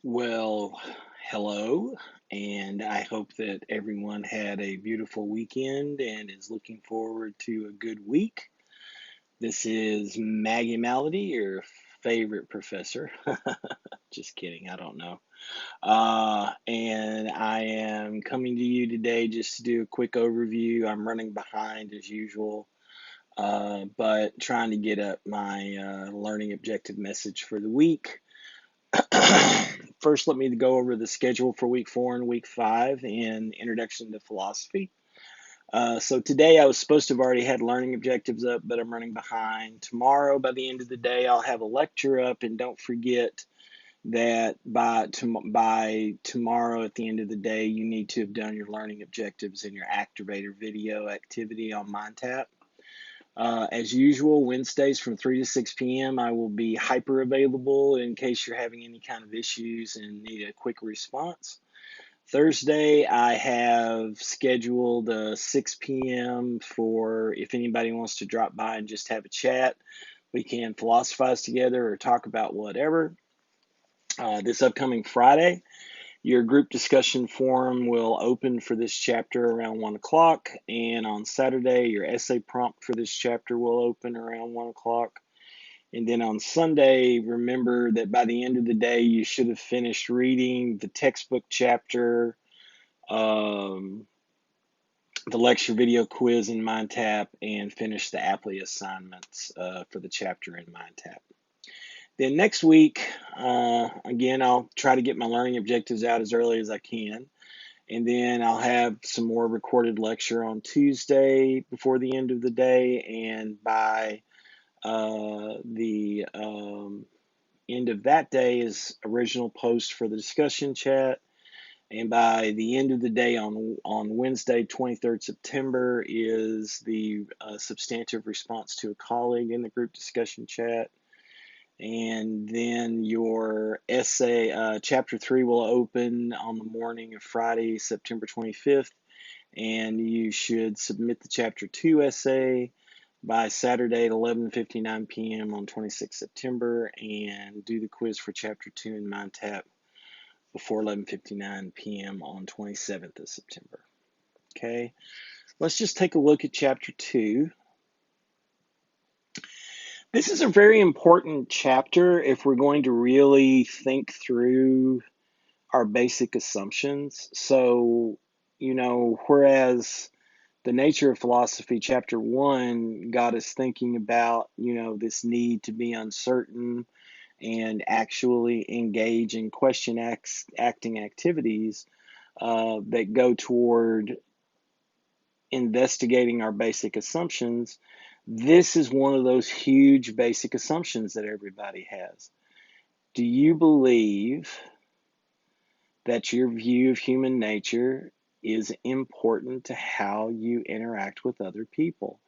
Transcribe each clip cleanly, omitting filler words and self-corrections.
Well, hello, and I hope that everyone had a beautiful weekend and is looking forward to a good week. This is Maggie Malady, your favorite professor. Just kidding, I don't know. And I am coming to you today just to do a quick overview. I'm running behind as usual, but trying to get up my learning objective message for the week. First, let me go over the schedule for week 4 and week 5 in Introduction to Philosophy. So today I was supposed to have already had learning objectives up, but I'm running behind. Tomorrow, by the end of the day, I'll have a lecture up, and don't forget that by tomorrow at the end of the day, you need to have done your learning objectives in your activator video activity on MindTap. As usual, Wednesdays from 3 to 6 p.m., I will be hyper available in case you're having any kind of issues and need a quick response. Thursday, I have scheduled 6 p.m. for if anybody wants to drop by and just have a chat. We can philosophize together or talk about whatever. This upcoming Friday, your group discussion forum will open for this chapter around 1 o'clock, and on Saturday, your essay prompt for this chapter will open around 1 o'clock. And then on Sunday, remember that by the end of the day, you should have finished reading the textbook chapter, um, the lecture video quiz in MindTap, and finish the Apply assignments for the chapter in MindTap. Then next week, again, I'll try to get my learning objectives out as early as I can. And then I'll have some more recorded lecture on Tuesday before the end of the day. And by the end of that day is original post for the discussion chat. And by the end of the day on Wednesday, 23rd September, is the substantive response to a colleague in the group discussion chat. And then your essay, chapter 3, will open on the morning of Friday, September 25th. And you should submit the chapter 2 essay by Saturday at 11:59 p.m. on 26th September and do the quiz for chapter 2 in MindTap before 11:59 p.m. on 27th of September. Okay, let's just take a look at chapter 2. This is a very important chapter if we're going to really think through our basic assumptions. So, whereas the nature of philosophy, chapter 1, got us thinking about, this need to be uncertain and actually engage in question acting activities that go toward investigating our basic assumptions. This is one of those huge basic assumptions that everybody has. Do you believe that your view of human nature is important to how you interact with other people?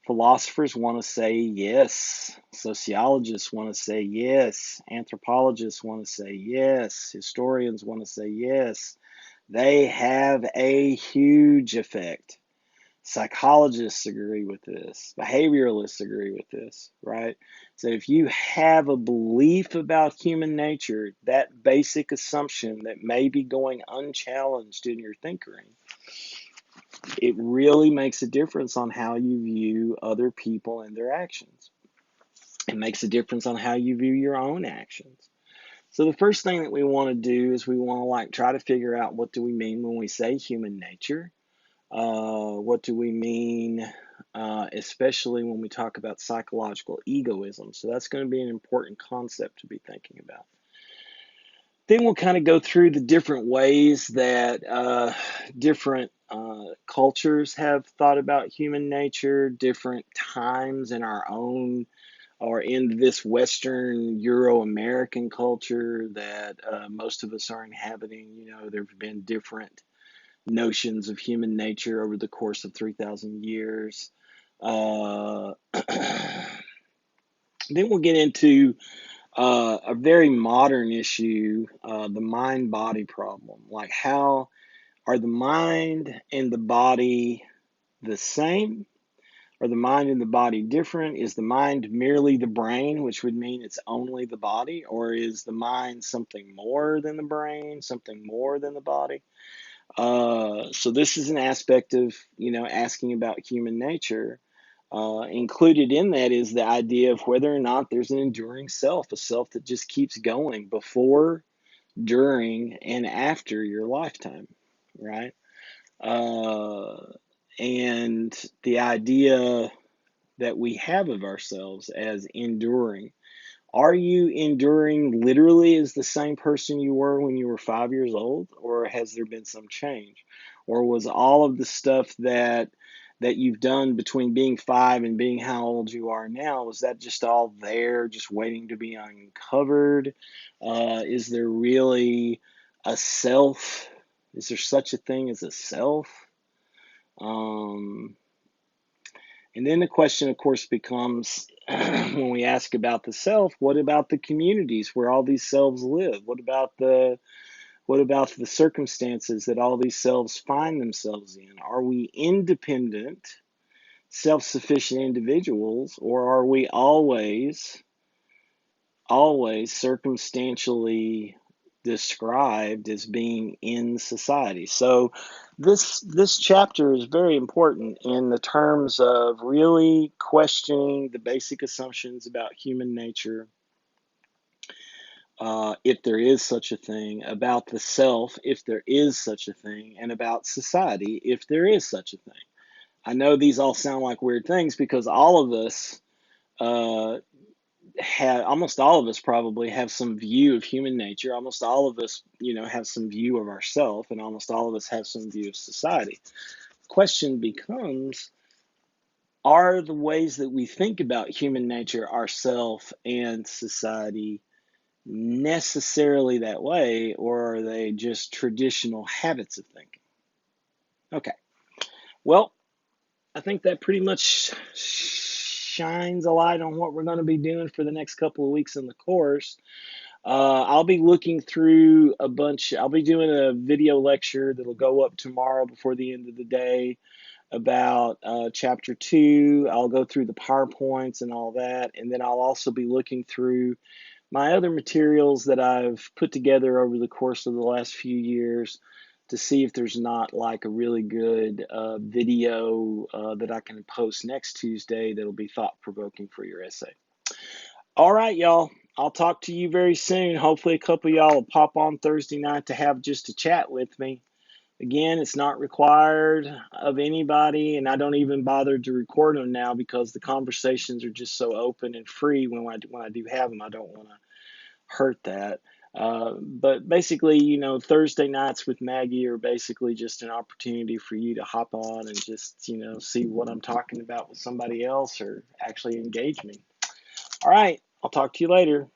Philosophers want to say yes. Sociologists want to say yes. Anthropologists want to say yes. Historians want to say yes. They have a huge effect. Psychologists agree with this. Behavioralists agree with this, right? So if you have a belief about human nature, that basic assumption that may be going unchallenged in your thinking, it really makes a difference on how you view other people and their actions. It makes a difference on how you view your own actions. So the first thing that we want to do is we want to try to figure out, what do we mean when we say human nature? What do we mean, especially when we talk about psychological egoism? So that's going to be an important concept to be thinking about. Then we'll kind of go through the different ways that different cultures have thought about human nature, different times in our own or in this Western Euro-American culture that most of us are inhabiting. There have been different notions of human nature over the course of 3,000 years. Then we'll get into a very modern issue, the mind-body problem. Like, how are the mind and the body the same, Are the mind and the body different? Is the mind merely the brain, which would mean it's only the body? Or is the mind something more than the brain, something more than the body? So this is an aspect of, asking about human nature. Included in that is the idea of whether or not there's an enduring self, a self that just keeps going before, during, and after your lifetime, right? Uh, and the idea that we have of ourselves as enduring. Are you enduring literally as the same person you were when you were 5 years old, or has there been some change? Or was all of the stuff that you've done between being 5 and being how old you are now, was that just all there, just waiting to be uncovered? Is there really a self? Is there such a thing as a self? Um, and then the question, of course, becomes when we ask about the self, what about the communities where all these selves live? What about the circumstances that all these selves find themselves in? Are we independent, self-sufficient individuals, or are we always circumstantially described as being in society? So this chapter is very important in the terms of really questioning the basic assumptions about human nature, if there is such a thing, about the self, if there is such a thing, and about society, if there is such a thing. I know these all sound like weird things because all of us uh, almost all of us probably have some view of human nature. Almost all of us, have some view of ourself, and almost all of us have some view of society. The question becomes, are the ways that we think about human nature, ourself, and society necessarily that way, or are they just traditional habits of thinking? Okay. Well, I think that pretty much shines a light on what we're going to be doing for the next couple of weeks in the course. I'll be looking through I'll be doing a video lecture that'll go up tomorrow before the end of the day about chapter 2. I'll go through the PowerPoints and all that. And then I'll also be looking through my other materials that I've put together over the course of the last few years to see if there's not like a really good video that I can post next Tuesday that'll be thought provoking for your essay. All right, y'all. I'll talk to you very soon. Hopefully, a couple of y'all will pop on Thursday night to have just a chat with me. Again, it's not required of anybody, and I don't even bother to record them now because the conversations are just so open and free when I do have them. I don't want to hurt that. But basically, Thursday nights with Maggie are basically just an opportunity for you to hop on and just, see what I'm talking about with somebody else or actually engage me. All right. I'll talk to you later.